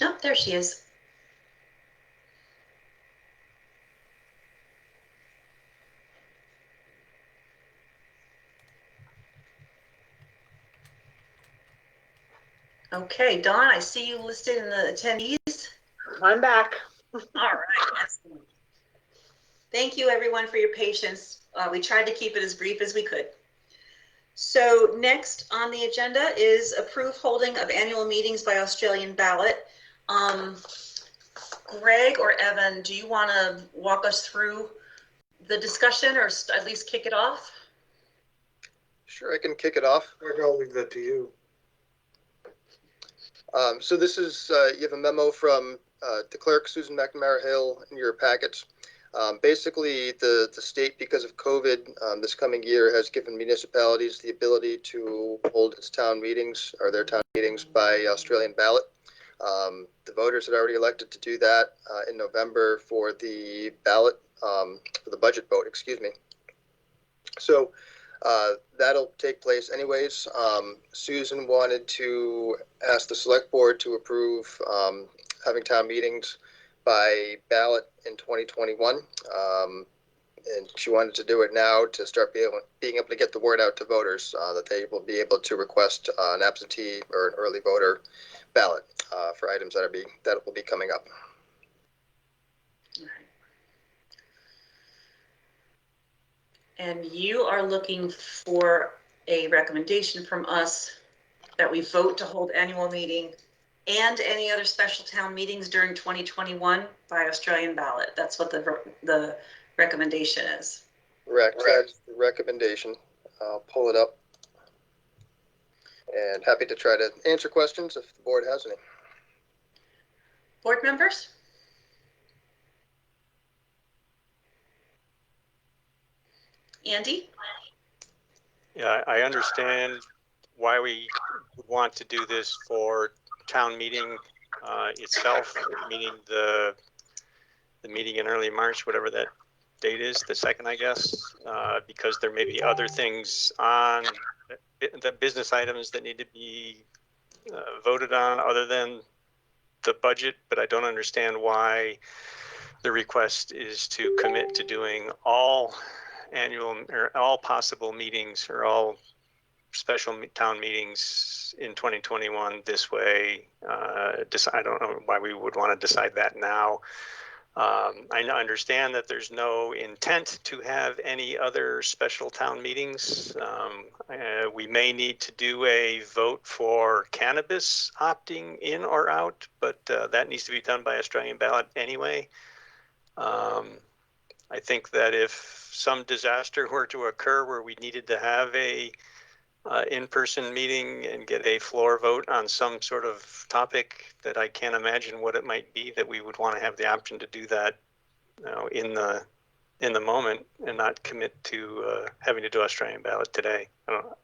Oh, there she is. Okay, Dawn, I see you listed in the attendees. I'm back. All right, excellent. Thank you everyone for your patience. We tried to keep it as brief as we could. So next on the agenda is approve holding of annual meetings by Australian ballot. Greg or Evan, do you want to walk us through the discussion or at least kick it off? Sure, I can kick it off. Greg, I'll leave that to you. So this is, you have a memo from the clerk, Susan McNamara Hill, in your packets. Basically, the state, because of COVID, this coming year has given municipalities the ability to hold its town meetings or their town meetings by Australian ballot. The voters had already elected to do that in November for the ballot, for the budget vote, excuse me. So that'll take place anyways. Susan wanted to ask the select board to approve having town meetings by ballot in 2021. And she wanted to do it now to start being able to get the word out to voters that they will be able to request an absentee or an early voter ballot for items that will be coming up. And you are looking for a recommendation from us that we vote to hold annual meeting and any other special town meetings during 2021 by Australian ballot. That's what the recommendation is. Correct. That's the recommendation. I'll pull it up. And happy to try to answer questions if the board has any. Board members? Andy? Yeah, I understand why we want to do this for town meeting itself, meaning the meeting in early March, whatever that date is, the 2nd, I guess, because there may be other things on the business items that need to be voted on other than the budget, but I don't understand why the request is to commit to doing all annual or all possible meetings or all special town meetings in 2021 this way. I don't know why we would want to decide that now. I understand that there's no intent to have any other special town meetings. We may need to do a vote for cannabis opting in or out, but that needs to be done by Australian ballot anyway. I think that if some disaster were to occur where we needed to have a in-person meeting and get a floor vote on some sort of topic that I can't imagine what it might be, that we would want to have the option to do that, in the moment and not commit to having to do Australian ballot today. I don't know.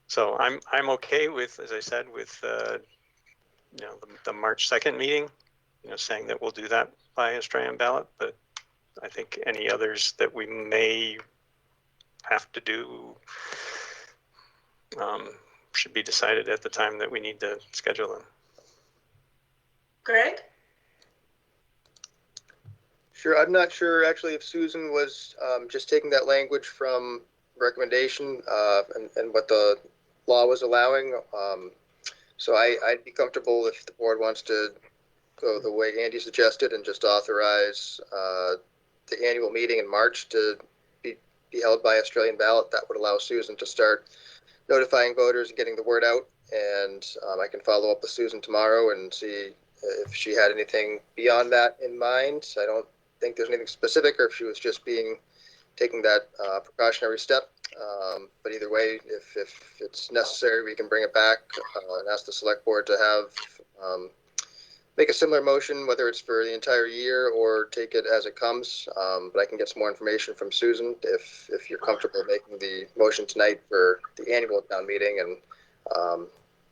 So I'm okay with, as I said, with the March 2nd meeting, saying that we'll do that by Australian ballot, but I think any others that we may have to do should be decided at the time that we need to schedule them. Greg? Sure. I'm not sure actually if Susan was just taking that language from recommendation and what the law was allowing. So I'd be comfortable if the board wants to go the way Andy suggested and just authorize the annual meeting in March to be held by Australian ballot. That would allow Susan to start notifying voters and getting the word out. And I can follow up with Susan tomorrow and see if she had anything beyond that in mind. I don't think there's anything specific, or if she was just taking that precautionary step. But either way, if it's necessary, we can bring it back and ask the select board to have make a similar motion, whether it's for the entire year or take it as it comes. But I can get some more information from Susan if you're comfortable making the motion tonight for the annual town meeting, and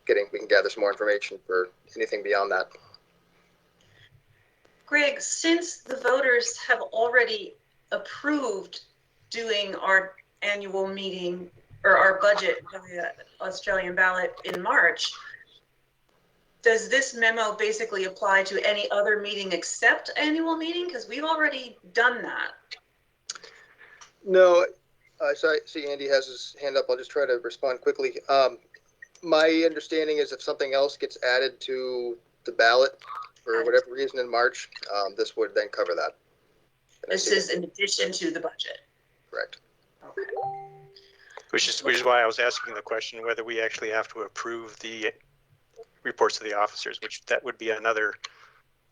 we can gather some more information for anything beyond that. Greg, since the voters have already approved doing our annual meeting or our budget via Australian ballot in March, does this memo basically apply to any other meeting except annual meeting? Because we've already done that. No, so I see Andy has his hand up. I'll just try to respond quickly. My understanding is if something else gets added to the ballot for whatever reason in March, this would then cover that. This is in addition to the budget. Correct. Okay. Which is why I was asking the question whether we actually have to approve the reports to the officers, which that would be another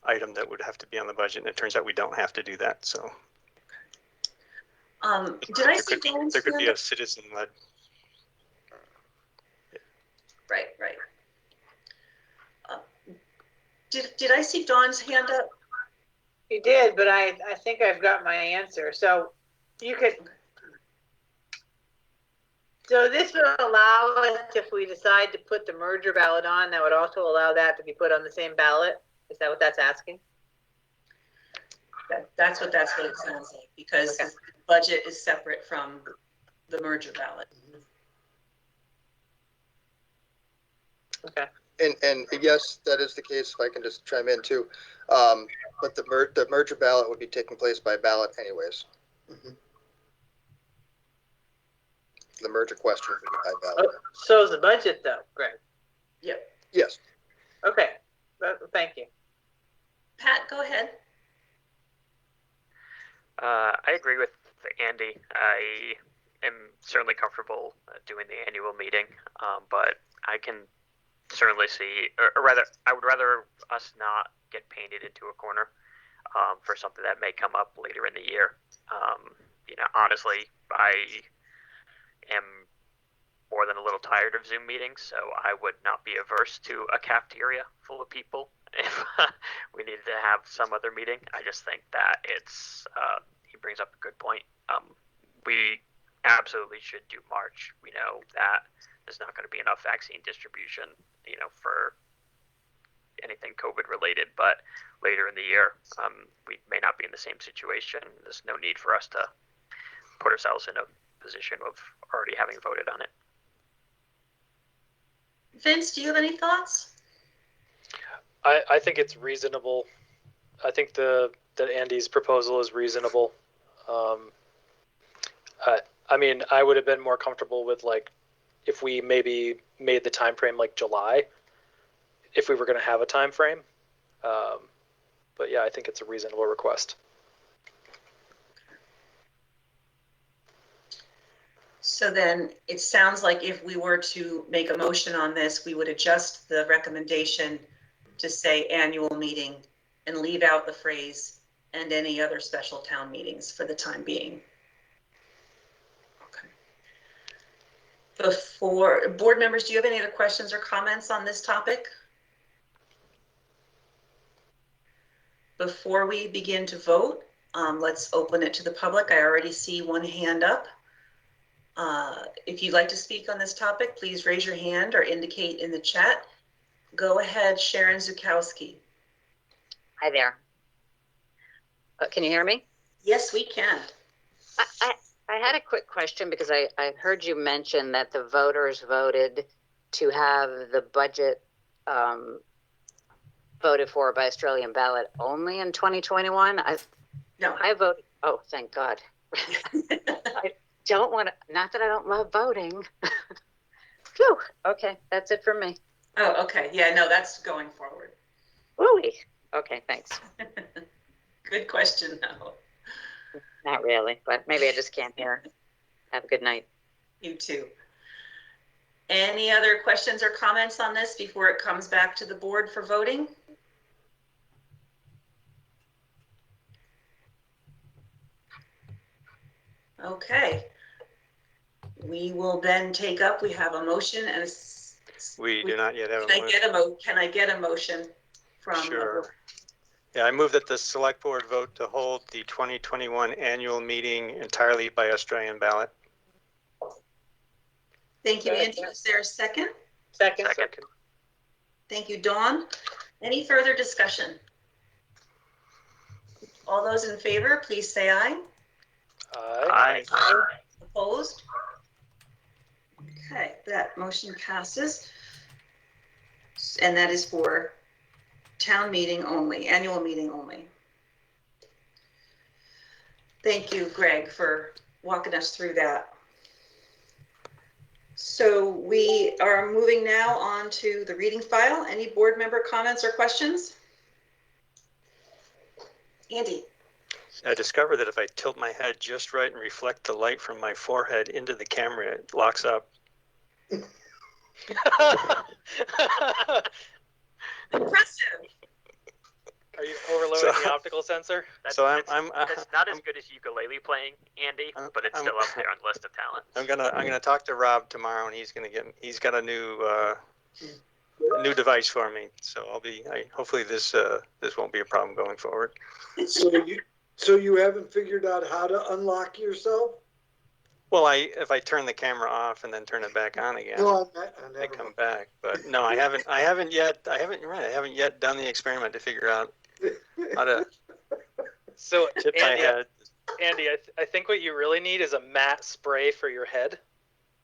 item that would have to be on the budget. And it turns out we don't have to do that. So did I see Dawn's there could be hand a up? citizen-led. Right. Did I see Dawn's hand up? You did, but I think I've got my answer. So you could. So this would allow us, if we decide to put the merger ballot on, that would also allow that to be put on the same ballot. Is that what that's asking? That's what it sounds like, because the budget is separate from the merger ballot. Okay. And yes, that is the case. If I can just chime in too. But the merger ballot would be taking place by ballot anyways. The merger question would be by ballot. Oh, so is the budget though, Greg? Yep. Yes. Okay. Thank you. Pat, go ahead. I agree with Andy. I am certainly comfortable doing the annual meeting, but I can certainly see, or rather, I would rather us not get painted into a corner for something that may come up later in the year. Honestly, I am more than a little tired of Zoom meetings, so I would not be averse to a cafeteria full of people if we needed to have some other meeting. I just think that he brings up a good point. We absolutely should do March. We know that there's not going to be enough vaccine distribution, for anything COVID related, but later in the year, we may not be in the same situation. There's no need for us to put ourselves in a position of already having voted on it. Vince, do you have any thoughts? I think it's reasonable. I think that Andy's proposal is reasonable. I mean, I would have been more comfortable with if we maybe made the time frame like July, if we were going to have a time frame. But yeah, I think it's a reasonable request. So then it sounds like if we were to make a motion on this, we would adjust the recommendation to say annual meeting and leave out the phrase and any other special town meetings for the time being. Okay. Before board members, do you have any other questions or comments on this topic? Before we begin to vote, let's open it to the public. I already see one hand up. If you'd like to speak on this topic, please raise your hand or indicate in the chat. Go ahead, Sharon Zukowski. Hi there. Can you hear me? Yes, we can. I had a quick question because I heard you mention that the voters voted to have the budget voted for by Australian ballot only in 2021. No. I voted. Oh, thank God. I don't want to, not that I don't love voting. Phew. Okay, that's it for me. Oh, okay. Yeah, no, that's going forward. Woo-wee. Okay, thanks. Good question, though. Not really, but maybe I just can't hear. Have a good night. You too. Any other questions or comments on this before it comes back to the board for voting? Okay. We will then take up, we have a motion and We do not yet have a Can motion. Can I get a motion from? Sure. Yeah, I move that the select board vote to hold the 2021 annual meeting entirely by Australian ballot. Thank you, Andy. Is there a second? Second. Thank you, Dawn. Any further discussion? All those in favor, please say aye. Aye. Opposed? Okay, that motion passes. And that is for town meeting only, annual meeting only. Thank you, Greg, for walking us through that. So we are moving now on to the reading file. Any board member comments or questions? Andy? I discovered that if I tilt my head just right and reflect the light from my forehead into the camera, it locks up. Impressive. Are you overloading So- the optical sensor? That's, So it's not as good as ukulele playing, Andy, but it's I'm- still up there on the list of talent. I'm gonna talk to Rob tomorrow, and he's got a new device for me. So hopefully this won't be a problem going forward. So you haven't figured out how to unlock yourself? Well, if I turn the camera off and then turn it back on again, No, I come back. But no, I haven't yet done the experiment to figure out how to So tip my head. Andy, I think what you really need is a matte spray for your head.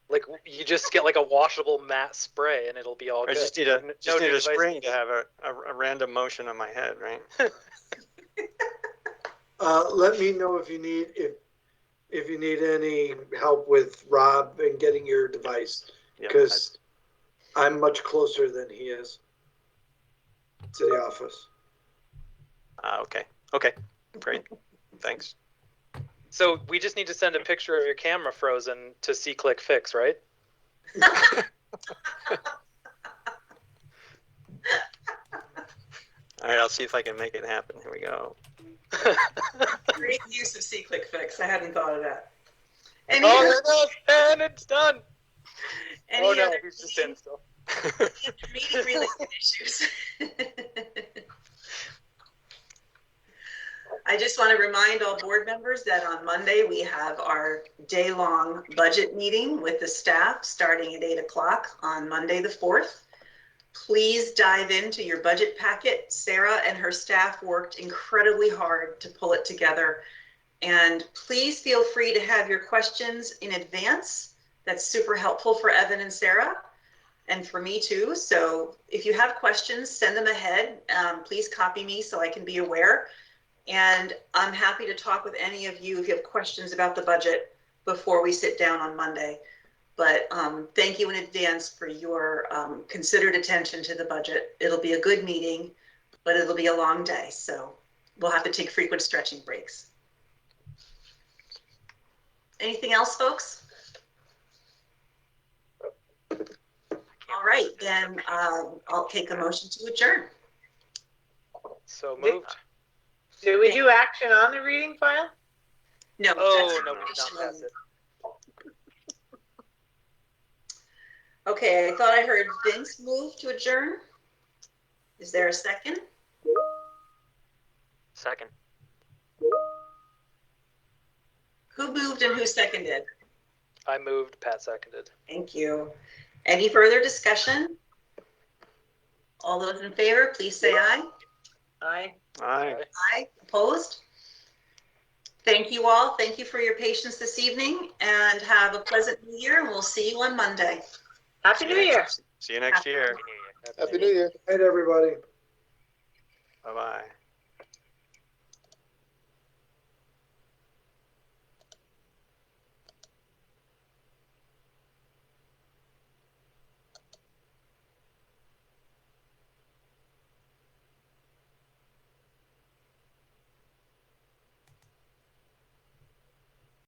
Like you just get like a washable matte spray and it'll be all I good. just need a device spring needs- to have a random motion on my head, right? let me know if you need any help with Rob and getting your device, Yeah, because I'm much closer than he is to the office. Okay, great, thanks. So we just need to send a picture of your camera frozen to C-Click Fix, right? All right, I'll see if I can make it happen. Here we go. Great use of C-Click Fix. I hadn't thought of that. Oh, Any, there it is, and it's done. any Oh no, other he's just standing still. meeting related issues? I just want to remind all board members that on Monday we have our day-long budget meeting with the staff starting at 8 o'clock on Monday the 4th. Please dive into your budget packet. Sarah and her staff worked incredibly hard to pull it together. And please feel free to have your questions in advance. That's super helpful for Evan and Sarah and for me too. So if you have questions, send them ahead. Please copy me so I can be aware. And I'm happy to talk with any of you if you have questions about the budget before we sit down on Monday. But thank you in advance for your considered attention to the budget. It'll be a good meeting, but it'll be a long day. So we'll have to take frequent stretching breaks. Anything else, folks? All right, then I'll take a motion to adjourn. So moved. Do we do action on the reading file? No. Oh that's no, we did not information pass only. it. Okay, I thought I heard Vince move to adjourn. Is there a second? Second. Who moved and who seconded? I moved. Pat seconded. Thank you. Any further discussion? All those in favor, please say aye. Aye. All right. Aye. Opposed? Thank you all. Thank you for your patience this evening and have a pleasant new year. And we'll see you on Monday. Happy New Year. See you next year. Happy New Year. Happy New Year. Good night, everybody. Bye-bye.